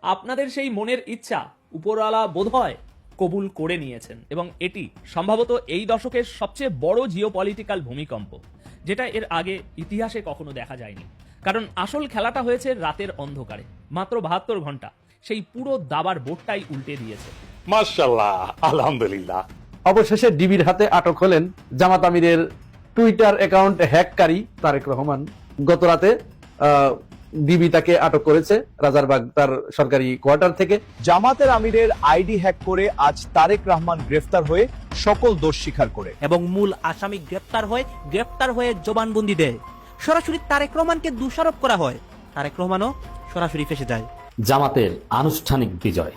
আপনাদের সেই মনের ইচ্ছা উপরওয়ালা বোধহয় কবুল করে নিয়েছেন, এবং এটি সম্ভবত এই দশকের সবচেয়ে বড় জিওপলিটিক্যাল ভূমিকম্প, যেটা এর আগে ইতিহাসে কখনো দেখা যায়নি। কারণ আসল খেলাটা হয়েছে রাতের অন্ধকারে, মাত্র 72 ঘন্টা সেই পুরো দাবার বোর্ডটাই উল্টে দিয়েছে। মাশাআল্লাহ, আলহামদুলিল্লাহ। অবশেষে ডিবির হাতে আটক হলেন জামাত আমিরের টুইটার অ্যাকাউন্ট হ্যাককারী তারেক রহমান। গত রাতে ডিবি তাকে আটক করেছে রাজারবাগ তার সরকারি কোয়ার্টার থেকে। জামাতের আমিরের আইডি হ্যাক করে আজ তারেক রহমান গ্রেফতার হয়ে সকল দোষ স্বীকার করে এবং মূল আসামি গ্রেফতার হয়ে জবানবন্দি দেয়। সরাসরি তারেক রহমানকে দোষারোপ করা হয়, তারেক রহমানও সরাসরি ফেসে যায়। জামাতের আনুষ্ঠানিক বিজয়।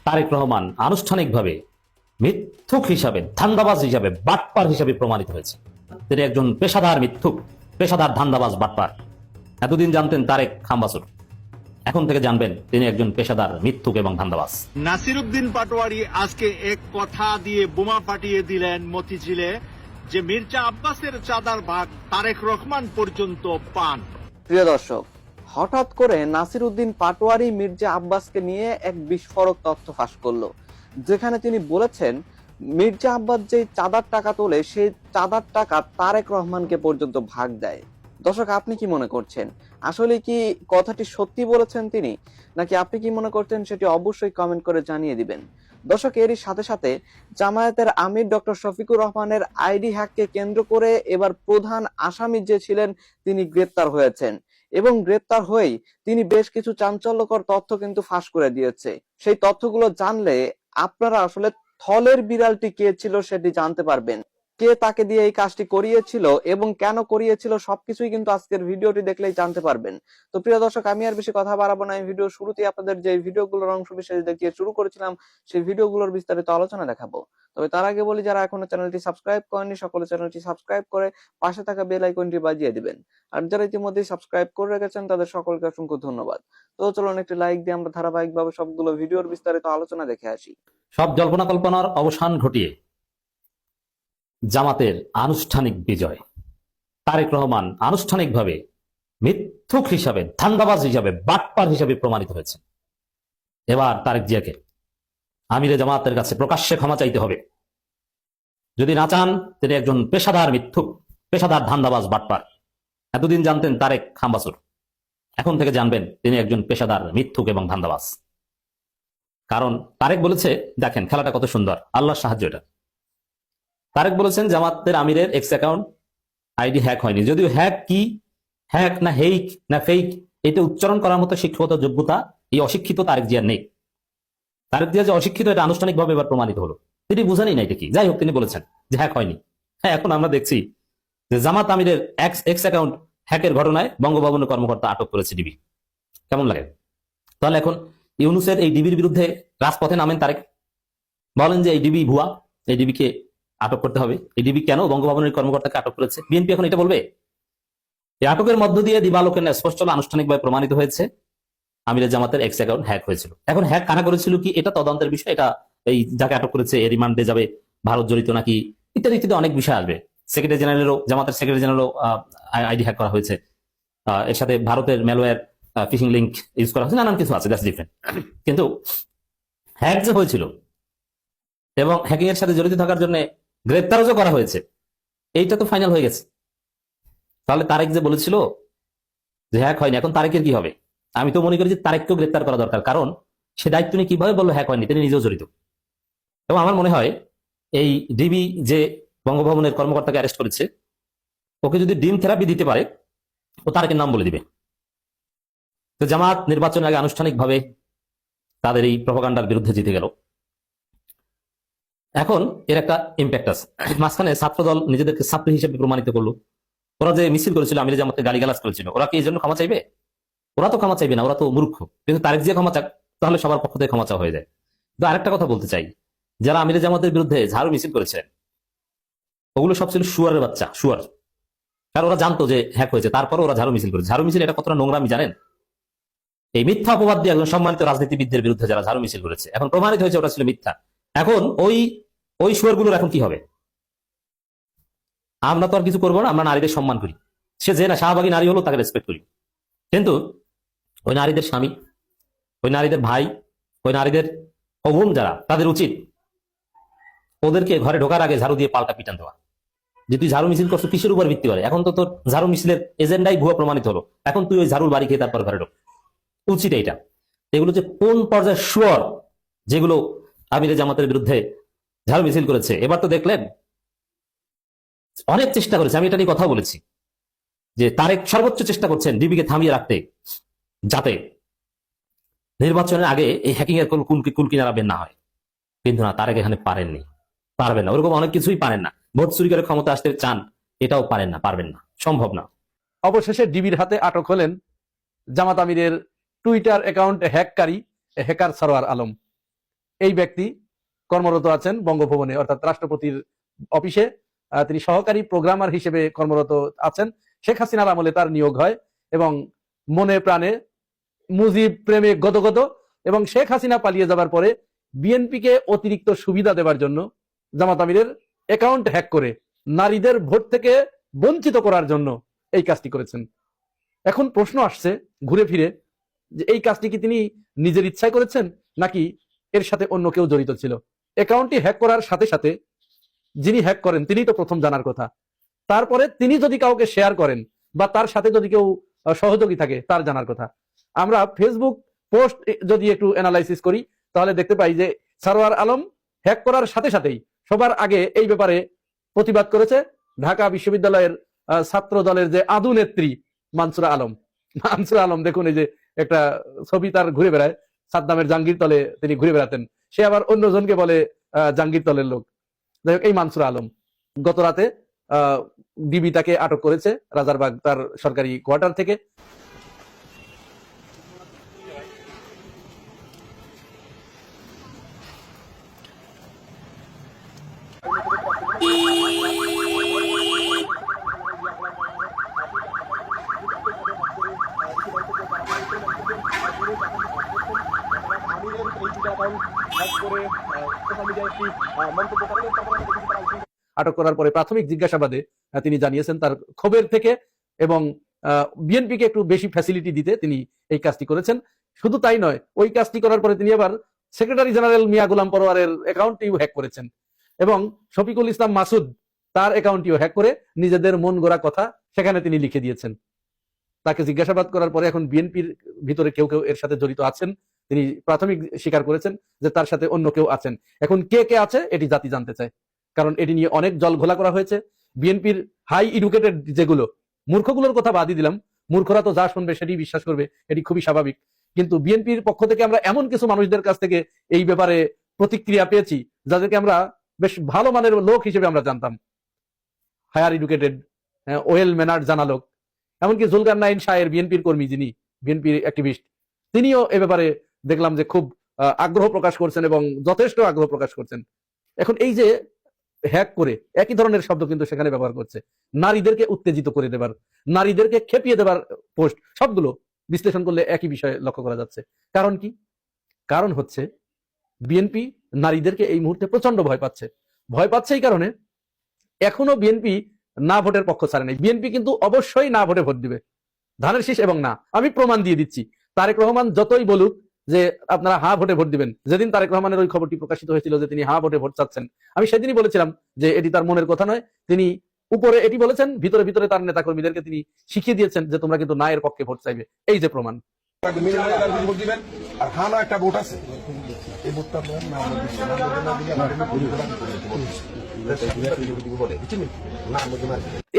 তারেক রহমান আনুষ্ঠানিকভাবে মিথ্যুক হিসাবে, ধান্দাবাজ হিসাবে, বাটপার হিসাবে প্রমাণিত হয়েছে। তিনি একজন পেশাদার মিথ্যুক, পেশাদার ধান্দাবাজ, বাটপার। এতদিন জানতেন তারেক খাম্বাসুর, এখন থেকে জানবেন তিনি একজন পেশাদার মিথ্যুক এবং ধান্দাবাজ। নাসিরউদ্দিন পাটোয়ারি আজকে এক কথা দিয়ে বোমা ফাটিয়ে দিলেন মতিঝিলে, যে মির্জা আব্বাসের চাঁদার ভাগ তারেক রহমান পর্যন্ত পান। প্রিয় দর্শক, হঠাৎ করে নাসিরউদ্দিন পাটোয়ারি মির্জা আব্বাসকে নিয়ে এক বিস্ফোরক তথ্য ফাঁস করলো, যেখানে তিনি বলেছেন মির্জা আব্বাস যে চাঁদার টাকা তোলে সেই চাঁদার টাকা তারেক রহমানকে পর্যন্ত ভাগ দেয়। দর্শক, আপনি কি মনে করছেন? আসলে কি কথাটি সত্যি বলেছেন তিনি, নাকি আপনি কি মনে করছেন সেটি অবশ্যই কমেন্ট করে জানিয়ে দিবেন। দর্শক, এরই সাথে সাথে জামায়াতের আমির ডক্টর শফিকুর রহমানের আইডি হ্যাককে কেন্দ্র করে এবার প্রধান আসামি যে ছিলেন তিনি গ্রেপ্তার হয়েছেন, এবং গ্রেপ্তার হয়েই তিনি বেশ কিছু চাঞ্চল্যকর তথ্য কিন্তু ফাঁস করে দিয়েছে। সেই তথ্যগুলো জানলে আপনারা আসলে থলের বিড়ালটি কে ছিল সেটি জানতে পারবেন। কে তাকে দিয়ে এই কাজটি করিয়েছিল এবং কেন করিয়েছিল সবকিছুই কিন্তু আজকের ভিডিওটি দেখলেই জানতে পারবেন। তো প্রিয় দর্শক, আমি আর বেশি কথা বাড়াবো না। এই ভিডিও শুরুতেই আপনাদের যে ভিডিওগুলোর অংশ বিশেষ দেখিয়ে শুরু করেছিলাম সেই ভিডিওগুলোর বিস্তারিত আলোচনা দেখাবো। তবে তার আগে বলি, যারা এখনো চ্যানেলটি সাবস্ক্রাইব করেননি সকলে চ্যানেলটি সাবস্ক্রাইব করে পাশে থাকা বেল আইকনটি বাজিয়ে দিবেন। আর যারা ইতিমধ্যে সাবস্ক্রাইব করে রেখেছেন তাদের সকলকে অসংখ্য ধন্যবাদ। তো চলুন একটি লাইক দিয়ে আমরা ধারাবাহিকভাবে সবগুলো ভিডিওর বিস্তারিত আলোচনা দেখে আসি। সব জল্পনা কল্পনার অবসান ঘটিয়ে জামাতের আনুষ্ঠানিক বিজয়। তারেক রহমান আনুষ্ঠানিকভাবে মিথ্যুক হিসাবে, ধান্দাবাজ হিসাবে, বাটপার হিসাবে প্রমাণিত হয়েছে। এবার তারেক জিয়াকে আমিরে জামাতের কাছে প্রকাশ্যে ক্ষমা চাইতে হবে। যদি না চান তিনি একজন পেশাদার মিথ্যুক, পেশাদার ধান্দাবাজ, বাটপার। এতদিন জানতেন তারেক খাম্বাসুর, এখন থেকে জানবেন তিনি একজন পেশাদার মিথ্যুক এবং ধান্দাবাজ। কারণ তারেক বলেছে, দেখেন খেলাটা কত সুন্দর, আল্লাহর সাহায্য এটা। তারেক বলেছেন জামাতের আমিরের এক্স অ্যাকাউন্ট আইডি হ্যাক হয়নি। যদিও হ্যাক কি, হ্যাক না হেইক না ফেক, এটা উচ্চারণ করার মতো শিক্ষাগত যোগ্যতা এই অশিক্ষিত তারেক জিয়ার নেই। তারেক জিয়া যে অশিক্ষিত এটা আনুষ্ঠানিকভাবে এবার প্রমাণিত হলো। তিনি বুঝেনই না এটা কি। যাই হোক, তিনি বলেছেন যে হ্যাক হয়নি। হ্যাঁ, এখন আমরা দেখছি যে জামাত আমিরের এক্স অ্যাকাউন্ট হ্যাকের ঘটনায় বঙ্গভবনের কর্মকর্তা আটক করেছে ডিবি। কেমন লাগে? তাহলে এখন ইউনুসের এই ডিবির বিরুদ্ধে রাজপথে নামেন তারেক, বলেন যে এই ডিবি ভুয়া, এই ডিবিকে আটক করতে হবে। এই ডিবি কেন বঙ্গভবনের কর্মকর্তাকে আটক করেছে? বিএনপি এখন এটা বলবে? এই আটকের মধ্য দিয়ে দিবালোকের স্পষ্ট আনুষ্ঠানিকভাবে প্রমাণিত হয়েছে আমিরের জামাতের এক্স অ্যাকাউন্ট হ্যাক হয়েছিল। এখন হ্যাক কারা করেছিল কি এটা তদন্তের বিষয়। এটা এই যাকে আটক করেছে এ রিমান্ডে যাবে, ভারত জড়িত নাকি ইত্যাদি ইত্যাদি অনেক বিষয় আসবে। সেক্রেটারি জেনারেলও, জামাতের সেক্রেটারি জেনারেলও আইডি হ্যাক করা হয়েছে। এর সাথে ভারতের ম্যালওয়্যার, ফিশিং লিঙ্ক ইউজ করা হয়েছে, নানান কিছু আছে, দ্যাটস ডিফারেন্ট। কিন্তু হ্যাক যে হয়েছিল এবং হ্যাকিং এর সাথে জড়িত থাকার জন্য গ্রেপ্তারও যে করা হয়েছে, এইটা তো ফাইনাল হয়ে গেছে। তাহলে তারেক যে বলেছিল যে হ্যাক হয়নি, এখন তারেকের কি হবে? আমি তো মনে করি যে তারেককেও গ্রেপ্তার করা দরকার। কারণ সে দায়িত্ব নিয়ে কিভাবে বললো হ্যাক হয়নি, তিনি নিজেও জড়িত। এবং আমার মনে হয় এই ডিবি যে বঙ্গভবনের কর্মকর্তাকে অ্যারেস্ট করেছে, ওকে যদি ডিম থেরাপি দিতে পারে ও তারেকের নাম বলে দিবে। তো জামাত নির্বাচনের আগে আনুষ্ঠানিকভাবে তাদের এই প্রপাগান্ডার বিরুদ্ধে জিতে গেল। এখন এর একটা ইম্প্যাক্ট আছে। মাঝখানে ছাত্রদল নিজেদেরকে ছাত্রী হিসেবে প্রমাণিত করলো। ওরা যে মিছিল করেছিল, আমিরে জামাতকে গালিগালাজ করেছিল, ওরা কি এই জন্য ক্ষমা চাইবে? ওরা তো ক্ষমা চাইবে না, ওরা তো মূর্খ। কিন্তু তারেক যে ক্ষমা চাক, তাহলে সবার পক্ষ থেকে ক্ষমা চাওয়া হয়ে যায়। কিন্তু আরেকটা কথা বলতে চাই, যারা আমিরে জামাতের বিরুদ্ধে ঝাড়ু মিছিল করেছিলেন, ওগুলো সব ছিল শুয়ারের বাচ্চা, শুয়ার। কারণ ওরা জানতো যে হ্যাক হয়েছে, তারপরে ওরা ঝাড়ু মিছিল করেছে। ঝাড়ু মিছিল এটা কতটা নোংরামি জানেন? এই মিথ্যা অপবাদ দিয়ে একজন সম্মানিত রাজনীতিবিদদের বিরুদ্ধে যারা ঝাড়ু মিছিল করেছে, এখন প্রমাণিত হয়েছে ওটা ছিল মিথ্যা। এখন ওই শুয়ারগুলোর এখন কি হবে? আমরা তো আর কিছু করবো না, আমরা নারীদের সম্মান করি। সে যে না শাহবাগী নারী হলো তাকে রেসপেক্ট করি। কিন্তু ওই নারীদের স্বামী, ওই নারীদের ভাই, ওই নারীদের বোন যারা, তাদের উচিত ওদেরকে ঘরে ঢোকার আগে ঝাড়ু দিয়ে পাল্টা পিটান দেওয়া। যে তুই ঝাড়ু মিছিল করছো কিসের উপর ভিত্তি করে? এখন তো তোর ঝাড়ু মিছিলের এজেন্ডাই ভুয়া প্রমাণিত হলো, এখন তুই ওই ঝাড়ুর বাড়ি খেয়ে তারপর ঘরে ঢোক। উচিত এইটা। এগুলো যে কোন পর্যায়ে শুয়ার, যেগুলো আমিরে জামাতের বিরুদ্ধে ঝাড়ু মিছিল করেছে, এবার তো দেখলেন অনেক চেষ্টা করেছে। আমি এটা নিয়ে কথা বলেছি যে তারেক সর্বোচ্চ চেষ্টা করছেন ডিবিকে থামিয়ে রাখতে, যাতে নির্বাচনের আগে এই হ্যাকিং এর কুলকিনারা বের না হয়। কিন্তু না, তারেক এখানে পারেননি, পারবেন না। ওরকম অনেক কিছুই পারেন না। ভোট চুরি করে ক্ষমতা আসতে চান, এটাও পারেন না, পারবেন না, সম্ভব না। অবশেষে ডিবির হাতে আটক হলেন জামাত আমিরের টুইটার অ্যাকাউন্ট হ্যাককারী হ্যাকার সরওয়ার আলম। এই ব্যক্তি কর্মরত আছেন বঙ্গভবনে, অর্থাৎ রাষ্ট্রপতির অফিসে। তিনি সহকারী প্রোগ্রামার হিসেবে কর্মরত আছেন। শেখ হাসিনার আমলে তার নিয়োগ হয় এবং মনে প্রাণে মুজিব প্রেমে গদগদ, এবং শেখ হাসিনা পালিয়ে যাবার পরে বিএনপিকে অতিরিক্ত সুবিধা দেওয়ার জন্য জামাত আমিরের অ্যাকাউন্ট হ্যাক করে নারীদের ভোট থেকে বঞ্চিত করার জন্য এই কাজটি করেছেন। এখন প্রশ্ন আসছে ঘুরে ফিরে যে এই কাজটি কি তিনি নিজের ইচ্ছায় করেছেন, নাকি এর সাথে অন্য কেউ জড়িত ছিল? অ্যাকাউন্টটি হ্যাক করার সাথে সাথে যিনি হ্যাক করেন তিনি তো প্রথম জানার কথা। তারপরে তিনি যদি কাউকে শেয়ার করেন বা তার সাথে যদি কেউ সহযোগী থাকে তার জানার কথা। আমরা ফেসবুক পোস্ট যদি একটু অ্যানালাইসিস করি তাহলে দেখতে পাই যে সরওয়ার আলম হ্যাক করার সাথে সাথেই সবার আগে এই ব্যাপারে প্রতিবাদ করেছে ঢাকা বিশ্ববিদ্যালয়ের ছাত্র দলের যে আদু নেত্রী মানসুরা আলম। মানসুরা আলম দেখুন, এই যে একটা ছবি তার ঘুরে বেড়ায়, সাদ্দামের জাঙ্গির তলে তিনি ঘুরে বেড়াতেন, সে আবার অন্যজনকে বলে জাঙ্গির তলের লোক। যাই হোক, এই মানসুরা আলম গত রাতে ডিবি তাকে আটক করেছে রাজারবাগ তার সরকারি কোয়ার্টার থেকে। আটক করার পরে প্রাথমিক জিজ্ঞাসাবাদে তিনি জানিয়েছেন তার ক্ষোভের থেকে, এবং বিএনপিকে একটু বেশি ফ্যাসিলিটি দিতে তিনি এই কাজটি করেছেন। শুধু তাই নয়, ওই কাজটি করার পরে তিনি আবার সেক্রেটারি জেনারেল মিয়া গোলাম পরোয়ারের অ্যাকাউন্টটিও হ্যাক করেছেন, এবং শফিকুল ইসলাম মাসুদ তার অ্যাকাউন্টটিও হ্যাক করে নিজেদের মন গড়া কথা সেখানে তিনি লিখে দিয়েছেন। তাকে জিজ্ঞাসাবাদ করার পরে এখন বিএনপির ভিতরে কেউ কেউ এর সাথে জড়িত আছেন, তিনি প্রাথমিক স্বীকার করেছেন যে তার সাথে অন্য কেউ আছেন। এখন কে কে আছে এটি জাতি জানতে চায়, কারণ এটি নিয়ে অনেক জল ঘোলা করা হয়েছে। বিএনপির হাই এডুকেটেড যেগুলো, মূর্খগুলোর কথা বাদই দিলাম, মূর্খরা তো যা শুনবে সেটি বিশ্বাস করবে, এটি খুবই স্বাভাবিক। কিন্তু বিএনপির পক্ষ থেকে আমরা এমন কিছু মানুষদের কাছ থেকে এই ব্যাপারে প্রতিক্রিয়া পেয়েছি যাদেরকে আমরা বেশ ভালো মানের লোক হিসেবে আমরা জানতাম, হায়ার এডুকেটেড, ওয়েল ম্যানার্ড জানা লোক। এমনকি জুলকারনাইন শাহের বিএনপির কর্মী, যিনি বিএনপির অ্যাক্টিভিস্ট, তিনিও এ ব্যাপারে দেখলাম যে খুব আগ্রহ প্রকাশ করছেন এবং যথেষ্ট আগ্রহ প্রকাশ করছেন। এখন এই যে হ্যাক করে একই ধরনের শব্দ কিন্তু সেখানে ব্যবহার করছে, নারীদেরকে উত্তেজিত করে দেবার, নারীদেরকে খেপিয়ে দেবার পোস্ট, সবগুলো বিশ্লেষণ করলে একই বিষয়ে লক্ষ্য করা যাচ্ছে। কারণ কি? কারণ হচ্ছে বিএনপি নারীদেরকে এই মুহূর্তে প্রচন্ড ভয় পাচ্ছে। ভয় পাচ্ছে এই কারণে এখনো বিএনপি না ভোটের পক্ষ ছাড়ে নাই। বিএনপি কিন্তু অবশ্যই না ভোটে ভোট দিবে, ধানের শীষ এবং না। আমি প্রমাণ দিয়ে দিচ্ছি, তারেক রহমান যতই বলুক যে আপনারা হা ভোটে ভোট দিবেন, যেদিন তারেক রহমানের ওই খবরটি প্রকাশিত হয়েছিল যে তিনি হা ভোটে ভোট চাচ্ছেন, আমি সেদিনই বলেছিলাম যে এটি তার মনের কথা নয়। তিনি উপরে এটি বলেছেন, ভিতরে ভিতরে তার নেতাকর্মীদেরকে তিনি শিখিয়ে দিয়েছেন যে তোমরা কিন্তু না এর পক্ষে ভোট চাইবে। এই যে প্রমাণ।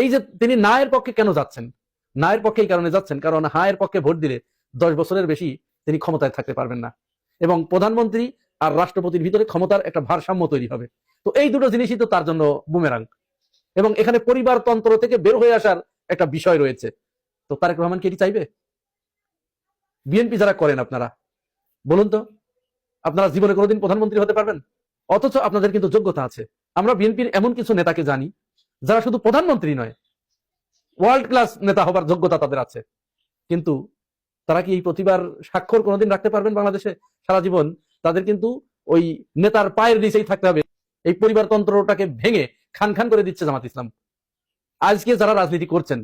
এই যে তিনি না এর পক্ষে কেন যাচ্ছেন? না এর পক্ষে এই কারণে যাচ্ছেন কারণ হা এর পক্ষে ভোট দিলে 10 বছরের বেশি তিনি ক্ষমতায় থাকতে পারবেন না, এবং প্রধানমন্ত্রী আর রাষ্ট্রপতির ভিতরে ক্ষমতার একটা ভারসাম্য তৈরি হবে। তো এই দুটো জিনিসই তো তার জন্য বুমেরাং, এবং এখানে পরিবারতন্ত্র থেকে বের হয়ে আসার একটা বিষয় রয়েছে। তো তারেক রহমান কি এটি চাইবে? বিএনপি যারা করেন আপনারা বলুন তো, আপনারা জীবনে কোনোদিন প্রধানমন্ত্রী হতে পারবেন? অথচ আপনাদের কিন্তু যোগ্যতা আছে। আমরা বিএনপির এমন কিছু নেতাকে জানি যারা শুধু প্রধানমন্ত্রী নয়, ওয়ার্ল্ড ক্লাস নেতা হবার যোগ্যতা তাদের আছে, কিন্তু তারা কি এই প্রতিভার স্বাক্ষর কোনোদিন রাখতে পারবেন বাংলাদেশে? সারা জীবন তাদের কিন্তু ওই নেতার পায়ের নিচেই থাকতে হবে। এই পরিবারতন্ত্রটাকে ভেঙে খান খান করে দিচ্ছে জামাত ইসলাম। আজকে যারা রাজনীতি করছেন,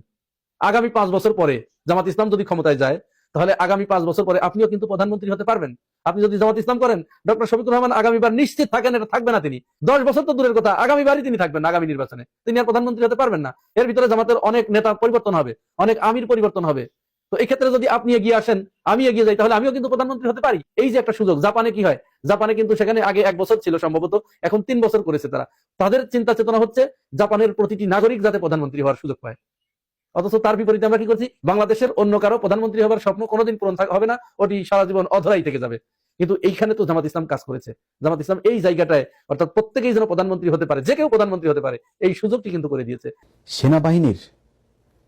আগামী 5 বছর পরে জামাত ইসলাম যদি ক্ষমতায় যায়, তাহলে আগামী 5 বছর পরে আপনিও কিন্তু প্রধানমন্ত্রী হতে পারবেন। আপনি যদি জামাত ইসলাম করেন, ডক্টর শফিকুর রহমান আগামীবার নিশ্চিত থাকেন এটা থাকবে না তিনি। 10 বছর তো দূরের কথা, আগামীবারই তিনি থাকবেন না, আগামী নির্বাচনে তিনি আর প্রধানমন্ত্রী হতে পারবেন না। এর ভিতরে জামাতের অনেক নেতা পরিবর্তন হবে, অনেক আমির পরিবর্তন হবে। তো এই ক্ষেত্রে যদি আপনি এগিয়ে আসেন, আমি এগিয়ে যাই, তাহলে আমিও কিন্তু প্রধানমন্ত্রী হতে পারি। এই যে একটা সুযোগ। জাপানে কি হয়, জাপানে কিন্তু সেখানে আগে 1 বছর ছিল সম্ভবত, এখন 3 বছর করেছে তারা। তাদের চিন্তা চেতনা হচ্ছে জাপানের প্রতিটি নাগরিক যাতে প্রধানমন্ত্রী হওয়ার সুযোগ পায়। অথচ তার বিপরীতে আমরা কি করছি, বাংলাদেশের অন্য কারো প্রধানমন্ত্রী হওয়ার স্বপ্ন কোনোদিন পূরণ হবে না, ওটি সারা জীবন অধরাই থেকে যাবে। কিন্তু এইখানে তো জামাত ইসলাম কাজ করেছে। জামাত ইসলাম এই জায়গাটায়, অর্থাৎ প্রত্যেকেই যেন প্রধানমন্ত্রী হতে পারে, যে কেউ প্রধানমন্ত্রী হতে পারে, এই সুযোগটি কিন্তু করে দিয়েছে। সেনাবাহিনীর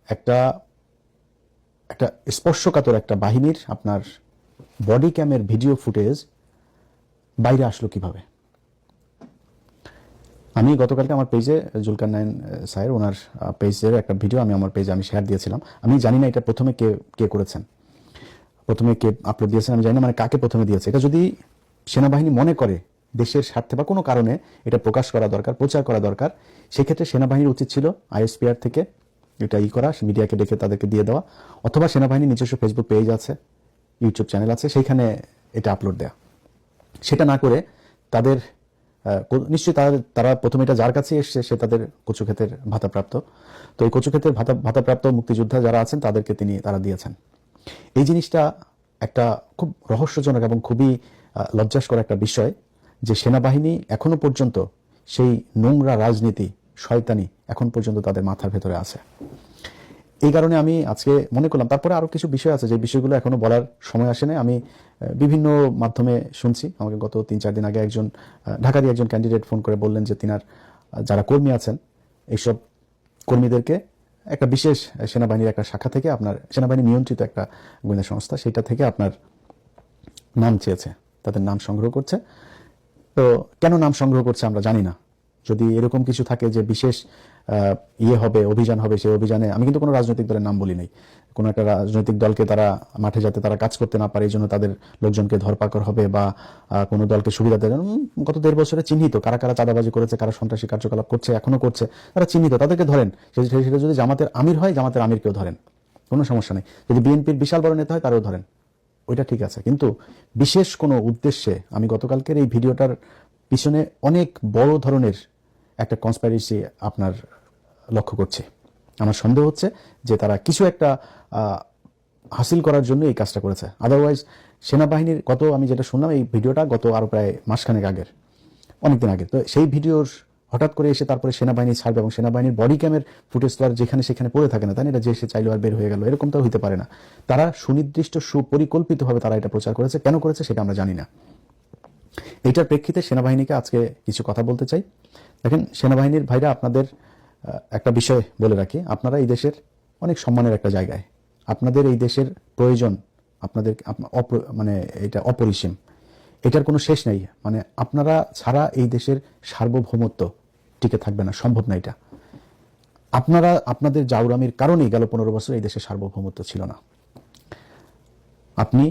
একটা স্পর্শকাতর একটা বাহিনীর আপনার বডি ক্যামের ভিডিও ফুটেজ বাইরে আসলো কিভাবে? আমি গতকালকে আমার পেজে জুলকারনাইন স্যার ওনার পেজের একটা ভিডিও আমি আমার পেজে আমি শেয়ার দিয়েছিলাম। আমি জানি না এটা প্রথমে কে করেছেন, প্রথমে কে আপলোড দিয়েছেন আমি জানি না, মানে কাকে প্রথমে দিয়েছে। এটা যদি সেনাবাহিনী মনে করে দেশের স্বার্থে বা কোনো কারণে এটা প্রকাশ করা দরকার, প্রচার করা দরকার, সেক্ষেত্রে সেনাবাহিনীর উচিত ছিল ISPR থেকে এটা করা, মিডিয়াকে ডেকে তাদেরকে দিয়ে দেওয়া, অথবা সেনাবাহিনীর নিজস্ব ফেসবুক পেজ আছে, ইউটিউব চ্যানেল আছে, সেইখানে এটা আপলোড দেয়া। সেটা না করে তাদের নিশ্চয়ই তারা প্রথমে এটা যার কাছে এসছে সে তাদের কচুক্ষেতের ভাতাপ্রাপ্ত, তো এই কচুক্ষেতের ভাতাপ্রাপ্ত মুক্তিযোদ্ধা যারা আছেন তাদেরকে তারা দিয়েছেন। এই জিনিসটা একটা খুব রহস্যজনক এবং খুবই লজ্জাস্কর একটা বিষয় যে সেনাবাহিনী এখনো পর্যন্ত সেই নোংরা রাজনীতি, শয়তানি এখন পর্যন্ত তাদের মাথার ভেতরে আছে। এই কারণে আমি আজকে মনে করলাম, তারপরে আরো কিছু বিষয় আছে যে বিষয়গুলো এখনো বলার সময় আসে না। আমি বিভিন্ন মাধ্যমে শুনছি, আমাকে গত 3-4 দিন আগে একজন ঢাকারই একজন ক্যান্ডিডেট ফোন করে বললেন যে তিনার যারা কর্মী আছেন এইসব কর্মীদেরকে একটা বিশেষ সেনাবাহিনীর একটা শাখা থেকে, আপনার সেনাবাহিনী নিয়ন্ত্রিত একটা গোয়েন্দা সংস্থা, সেটা থেকে আপনার নাম চেয়েছে, তাদের নাম সংগ্রহ করছে। তো কেন নাম সংগ্রহ করছে আমরা জানি না। যদি এরকম কিছু থাকে যে বিশেষ হবে, অভিযান হবে, সেই অভিযানে আমি কিন্তু কোনো রাজনৈতিক দলের নাম বলি নাই, কোনো একটা রাজনৈতিক দলকে তারা মাঠে যাতে তারা কাজ করতে না পারে এই জন্য তাদের লোকজনকে ধরপাকড় হবে বা কোনো দলকে সুবিধা দেবে। গত 1.5 বছরে চিহ্নিত কারা কারা চাঁদাবাজি করেছে, কারা সন্ত্রাসী কার্যকলাপ করছে, এখনো করছে, তারা চিহ্নিত, তাদেরকে ধরেন। সেটা যদি জামাতের আমির হয়, জামাতের আমিরকেও ধরেন, কোনো সমস্যা নেই। যদি বিএনপির বিশাল বড় নেতা হয় তারও ধরেন, ওইটা ঠিক আছে। কিন্তু বিশেষ কোনো উদ্দেশ্যে আমি গতকালকের এই ভিডিওটার পিছনে অনেক বড় ধরনের একটা কনস্পাইরেসি আপনার লক্ষ্য করছে। আমার সন্দেহ হচ্ছে যে তারা কিছু একটা হাসিল করার জন্য এই কাজটা করেছে। আদারওয়াইজ সেনাবাহিনীর আমি যেটা শুনলাম, এই ভিডিওটা গত আরো প্রায় মাসখানেক আগের, অনেকদিন আগে। তো সেই ভিডিওর হঠাৎ করে এসে তারপরে সেনাবাহিনী ছাড়বে এবং সেনাবাহিনীর বডি ক্যামের ফুটেজ তো আর যেখানে সেখানে পড়ে থাকে না, তাই না? এটা যে সে চাইলো আর বের হয়ে গেল, এরকম তো হইতে পারে না। তারা সুনির্দিষ্ট সুপরিকল্পিতভাবে তারা এটা প্রচার করেছে। কেন করেছে সেটা আমরা জানি না। এইটার প্রেক্ষিতে সেনাবাহিনীকে আজকে কিছু কথা বলতে চাই। দেখেন ভাইরা, আপনাদের একটা বিষয় বলে রাখি, আপনারা এই দেশের অনেক সম্মানের একটা জায়গায়, আপনাদের এই দেশের প্রয়োজন আপনাদের মানে এটা অপরিসীম, এটার কোনো শেষ নেই। মানে আপনারা ছাড়া এই দেশের সার্বভৌমত্ব টিকে থাকবে না, সম্ভব না এটা। আপনাদের জাউরামির কারণেই গেল 15 বছর এই দেশের সার্বভৌমত্ব ছিল না। আপনি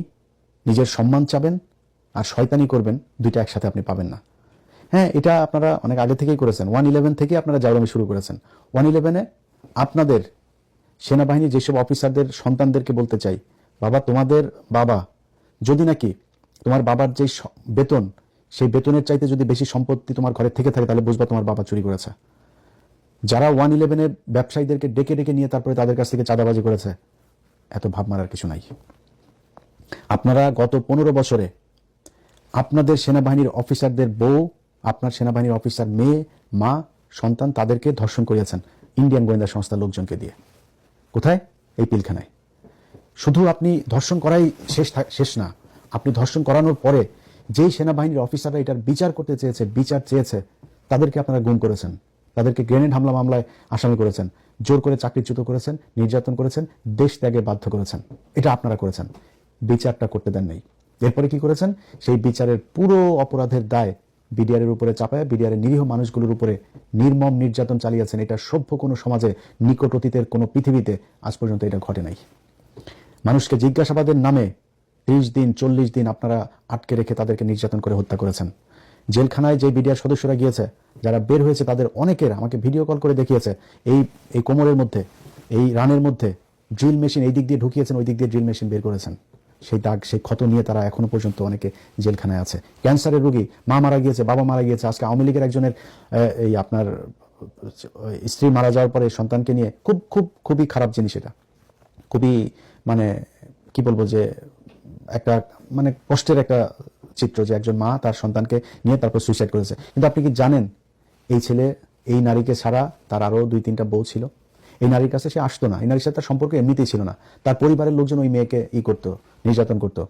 নিজের সম্মান চাবেন আর শয়তানি করবেন, দুইটা একসাথে আপনি পাবেন না। হ্যাঁ, এটা আপনারা অনেক আগে থেকেই করেছেন। 111 থেকে আপনারা জাউরামি শুরু করেছেন। 111-এ আপনাদের সেনাবাহিনীর যেসব অফিসারদের সন্তানদেরকে বলতে চাই, বাবা, তোমাদের বাবা যদি নাকি তোমার বাবার যে বেতন, সেই বেতনের চাইতে যদি বেশি সম্পত্তি তোমার ঘরে থেকে থাকে, তাহলে বুঝবা তোমার বাবা চুরি করেছে। যারা 111-এর ব্যবসায়ীদেরকে ডেকে ডেকে নিয়ে তারপরে তাদের কাছ থেকে চাঁদাবাজি করেছে, এত ভাব মারার কিছু নাই। আপনারা গত 15 বছরে আপনাদের সেনাবাহিনীর অফিসারদের বউ, আপনার সেনাবাহিনীর অফিসার মেয়ে, মা, সন্তান, তাদেরকে ধর্ষণ করিয়েছেন ইন্ডিয়ান গোয়েন্দা সংস্থার লোকজনকে দিয়ে। কোথায়? এই পিলখানায়। শুধু আপনি ধর্ষণ করাই শেষ না, আপনি ধর্ষণ করানোর পরে যেই সেনাবাহিনীর অফিসাররা এটার বিচার করতে চেয়েছে তাদেরকে আপনারা গুম করেছেন, তাদেরকে গ্রেনেড হামলা মামলায় আসামি করেছেন, জোর করে চাকরিচ্যুত করেছেন, নির্যাতন করেছেন, দেশ ত্যাগে বাধ্য করেছেন। এটা আপনারা করেছেন, বিচারটা করতে দেন নাই। এরপরে কি করেছেন? সেই বিচারের পুরো অপরাধের দায় বিডিআর এর উপরে চাপায় বিডিআর এর নিরীহ মানুষগুলোর উপরে নির্মম নির্যাতন চালিয়েছেন। এটা সভ্য কোনো সমাজে, নিকট অতীতের কোনো পৃথিবীতে আজ পর্যন্ত এটা ঘটে নাই। মানুষকে জিজ্ঞাসাবাদের নামে 30 দিন 40 দিন আপনারা আটকে রেখে তাদেরকে নির্যাতন করে হত্যা করেছেন। জেলখানায় যে বিডিআর সদস্যরা গিয়েছে, যারা বের হয়েছে, তাদের অনেকের আমাকে ভিডিও কল করে দেখিয়েছে এই কোমরের মধ্যে, এই রানের মধ্যে ড্রিল মেশিন এই দিক দিয়ে ঢুকিয়েছেন, ওই দিক দিয়ে ড্রিল মেশিন বের করেছেন। সেই দাগ, সেই ক্ষত নিয়ে তারা এখনো পর্যন্ত অনেকে জেলখানায় আছে। ক্যান্সারের রোগী, মা মারা গিয়েছে, বাবা মারা গিয়েছে, আজকে আওয়ামী লীগের একজনের এই আপনার স্ত্রী মারা যাওয়ার পরে সন্তানকে নিয়ে খুবই খারাপ জিনিস। এটা খুবই মানে কি বলবো যে একটা মানে কষ্টের একটা চিত্র যে একজন মা তার সন্তানকে নিয়ে তারপর সুইসাইড করেছে। কিন্তু আপনি কি জানেন এই ছেলে এই নারীকে ছাড়া তার আরো 2-3টা বউ ছিল। এই নারীর কাছে সে আসতো না, এই নারীর সাথে তার সম্পর্ক এমনিতেই ছিল না। তার পরিবারের লোকজন ওই মেয়েকে করতো, নির্যাতন করতো।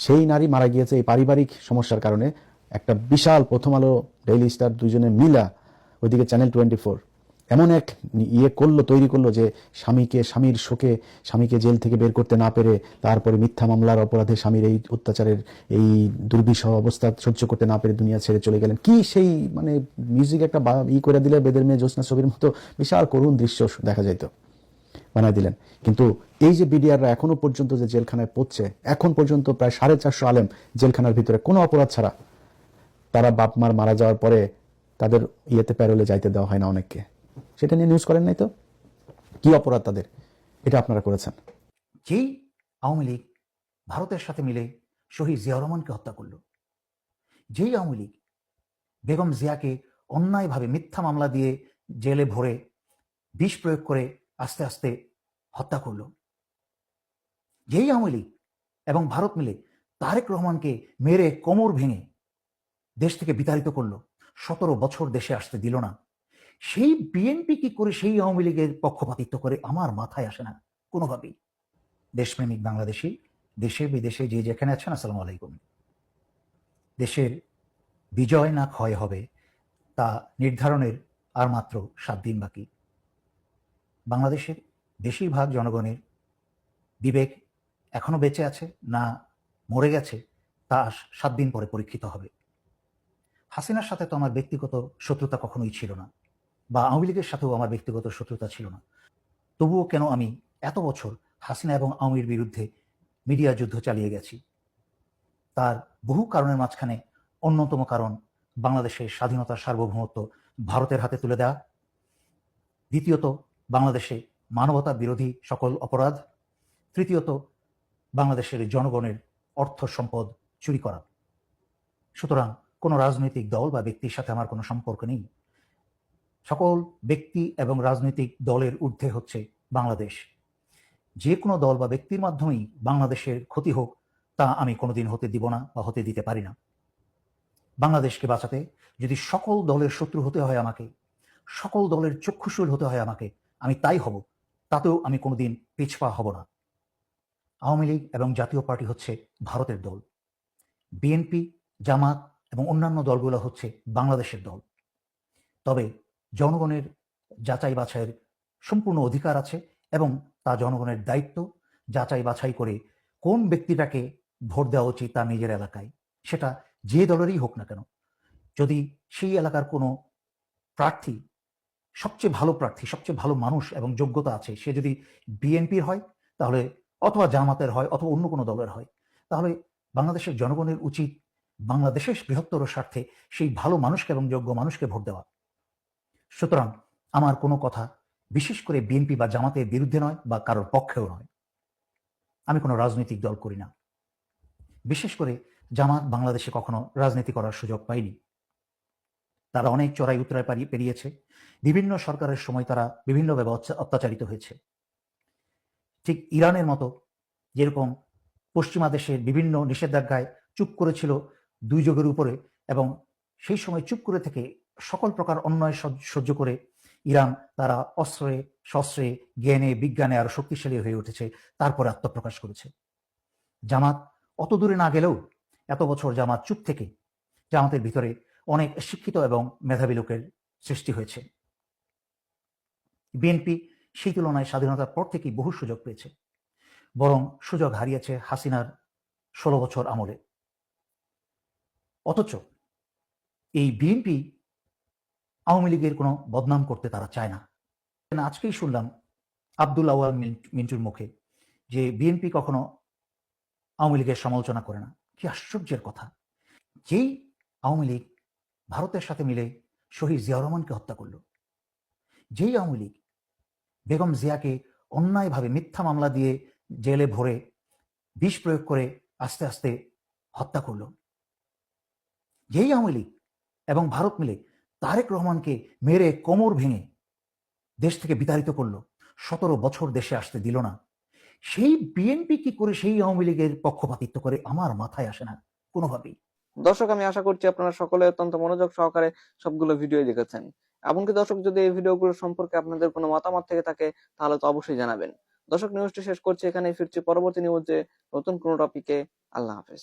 সেই নারী মারা গিয়েছে এই পারিবারিক সমস্যার কারণে। একটা বিশাল প্রথম আলো, ডেইলি স্টার দুজনে মিলা, ওইদিকে চ্যানেল 24 এমন এক তৈরি করলো যে স্বামীর শোকে স্বামীকে জেল থেকে বের করতে না পেরে, তারপরে মিথ্যা মামলার অপরাধে স্বামীর এই অত্যাচারের এই দুর্বিষহ অবস্থা সহ্য করতে না পেরে দুনিয়া ছেড়ে চলে গেলেন। কি সেই মানে মিউজিক একটা করে দিলে বেদের মেয়ে জ্যোৎস্না ছবির মতো বিশাল করুণ দৃশ্য দেখা যাইত, বানাই দিলেন। কিন্তু এই যে বিডিআররা এখনো পর্যন্ত যে জেলখানায় পড়ছে, এখন পর্যন্ত প্রায় 450 আলেম জেলখানার ভিতরে কোনো অপরাধ ছাড়া, তারা বাপ মার মারা যাওয়ার পরে তাদের প্যারোলে যাইতে দেওয়া হয় না অনেককে। সেটা নিয়ে নিউজ করেন নাই তো? কি অপরাধ তাদের? এটা আপনারা করেছেন। যেই আওয়ামী লীগ ভারতের সাথে মিলে শহীদ জিয়াউর রহমানকে হত্যা করল, যেই আওয়ামী লীগ বেগম জিয়াকে অন্যায়ভাবে মিথ্যা মামলা দিয়ে জেলে ভরে বিষ প্রয়োগ করে আস্তে আস্তে হত্যা করল, যেই আওয়ামী লীগ এবং ভারত মিলে তারেক রহমানকে মেরে কোমর ভেঙে দেশ থেকে বিতাড়িত করলো, 17 বছর দেশে আসতে দিল না, সেই বিএনপি কি করে সেই আওয়ামী লীগের পক্ষপাতিত্ব করে আমার মাথায় আসে না কোনোভাবেই। দেশপ্রেমিক বাংলাদেশী দেশে বিদেশে যে যেখানে আছেন, আসসালামু আলাইকুম। দেশের বিজয় না ক্ষয় হবে তা নির্ধারণের আর মাত্র 7 দিন বাকি। বাংলাদেশের বেশিরভাগ জনগণের বিবেক এখনো বেঁচে আছে না মরে গেছে তা 7 দিন পরে পরীক্ষিত হবে। হাসিনার সাথে তো আমার ব্যক্তিগত শত্রুতা কখনোই ছিল না, বা আওয়ামী লীগের সাথেও আমার ব্যক্তিগত শত্রুতা ছিল না। তবুও কেন আমি এত বছর হাসিনা এবং আওয়ামীর বিরুদ্ধে মিডিয়া যুদ্ধ চালিয়ে গেছি? তার বহু কারণের মাঝখানে অন্যতম কারণ বাংলাদেশের স্বাধীনতার সার্বভৌমত্ব ভারতের হাতে তুলে দেওয়া, দ্বিতীয়ত বাংলাদেশে মানবতা বিরোধী সকল অপরাধ, তৃতীয়ত বাংলাদেশের জনগণের অর্থ সম্পদ চুরি করা। সুতরাং কোনো রাজনৈতিক দল বা ব্যক্তির সাথে আমার কোনো সম্পর্ক নেই। সকল ব্যক্তি এবং রাজনৈতিক দলের ঊর্ধ্বে হচ্ছে বাংলাদেশ। যে কোনো দল বা ব্যক্তির মাধ্যমেই বাংলাদেশের ক্ষতি হোক তা আমি কোনোদিন হতে দিব না বা হতে দিতে পারি না। বাংলাদেশকে বাঁচাতে যদি সকল দলের শত্রু হতে হয় আমাকে, সকল দলের চক্ষুশূল হতে হয় আমাকে, আমি তাই হব, তাতেও আমি কোনোদিন পিছপা হব না। আওয়ামী লীগ এবং জাতীয় পার্টি হচ্ছে ভারতের দল, বিএনপি, জামাত এবং অন্যান্য দলগুলো হচ্ছে বাংলাদেশের দল। তবে জনগণের যাচাই বাছাইয়ের সম্পূর্ণ অধিকার আছে এবং তা জনগণের দায়িত্ব যাচাই বাছাই করে কোন ব্যক্তিটাকে ভোট দেওয়া উচিত তার নিজের এলাকায়, সেটা যে দলেরই হোক না কেন। যদি সেই এলাকার কোনো প্রার্থী সবচেয়ে ভালো প্রার্থী, সবচেয়ে ভালো মানুষ এবং যোগ্যতা আছে, সে যদি বিএনপির হয় তাহলে, অথবা জামাতের হয়, অথবা অন্য কোনো দলের হয়, তাহলে বাংলাদেশের জনগণের উচিত বাংলাদেশের বৃহত্তর স্বার্থে সেই ভালো মানুষকে এবং যোগ্য মানুষকে ভোট দেওয়া। সুতরাং আমার কোনো কথা বিশেষ করে বিএনপি বা জামাতের বিরুদ্ধে নয় বা কারোর পক্ষেও নয়। আমি কোনো রাজনৈতিক দল করি না। বিশেষ করে জামাত বাংলাদেশে কখনো রাজনীতি করার সুযোগ পায়নি। তারা অনেক চড়াই উতরাই পেরিয়েছে, বিভিন্ন সরকারের সময় তারা বিভিন্নভাবে অত্যাচারিত হয়েছে। ঠিক ইরানের মতো, যেরকম পশ্চিমা দেশের বিভিন্ন নিষেধাজ্ঞায় চুপ করেছিল দুর্যোগের উপরে, এবং সেই সময় চুপ করে থেকে সকল প্রকার অন্যায় সহ্য করে ইরান তারা অস্ত্রে শস্ত্রে জ্ঞানে বিজ্ঞানে আরো শক্তিশালী হয়ে উঠেছে, তারপরে আত্মপ্রকাশ করেছে। জামাত অত দূরে না গেলেও এত বছর জামাত চুপ থেকে জামাতের ভিতরে অনেক শিক্ষিত এবং মেধাবী লোকের সৃষ্টি হয়েছে। বিএনপি সেই তুলনায় স্বাধীনতার পর থেকেই বহু সুযোগ পেয়েছে, বরং সুযোগ হারিয়েছে হাসিনার 16 বছর আমলে। অথচ এই বিএনপি আওয়ামী লীগের কোনো বদনাম করতে তারা চায় না। আজকেই শুনলাম আব্দুল আওয়াল মিন্টুর মুখে যে বিএনপি কখনো আওয়ামী লীগের সমালোচনা করে না। কি আশ্চর্যের কথা! যেই আওয়ামী লীগ ভারতের সাথে মিলে শহীদ জিয়াউর রহমানকে হত্যা করল, যেই আওয়ামী লীগ বেগম জিয়াকে অন্যায়ভাবে মিথ্যা মামলা দিয়ে জেলে ভরে বিষ প্রয়োগ করে আস্তে আস্তে হত্যা করলো। যেই আওয়ামী লীগ এবং ভারত মিলে তারেক রহমানকে মেরে কোমর ভেঙে দেশ থেকে বিতাড়িত করলো, 17 বছর দেশে আসতে দিল না, সেই বিএনপি কি করে সেই আওয়ামী লীগের পক্ষপাতিত্ব করে আমার মাথায় আসে না কোনোভাবেই। দর্শক, আমি আশা করছি আপনারা সকলে অত্যন্ত মনোযোগ সহকারে সবগুলো ভিডিও দেখেছেন। এমনকি দর্শক, যদি এই ভিডিওগুলো সম্পর্কে আপনাদের কোনো মতামত থেকে থাকে তাহলে তো অবশ্যই জানাবেন। দর্শক, নিউজটি শেষ করছি এখানেই, ফিরছি পরবর্তী নিউজে নতুন কোনো টপিকে। আল্লাহ হাফেজ।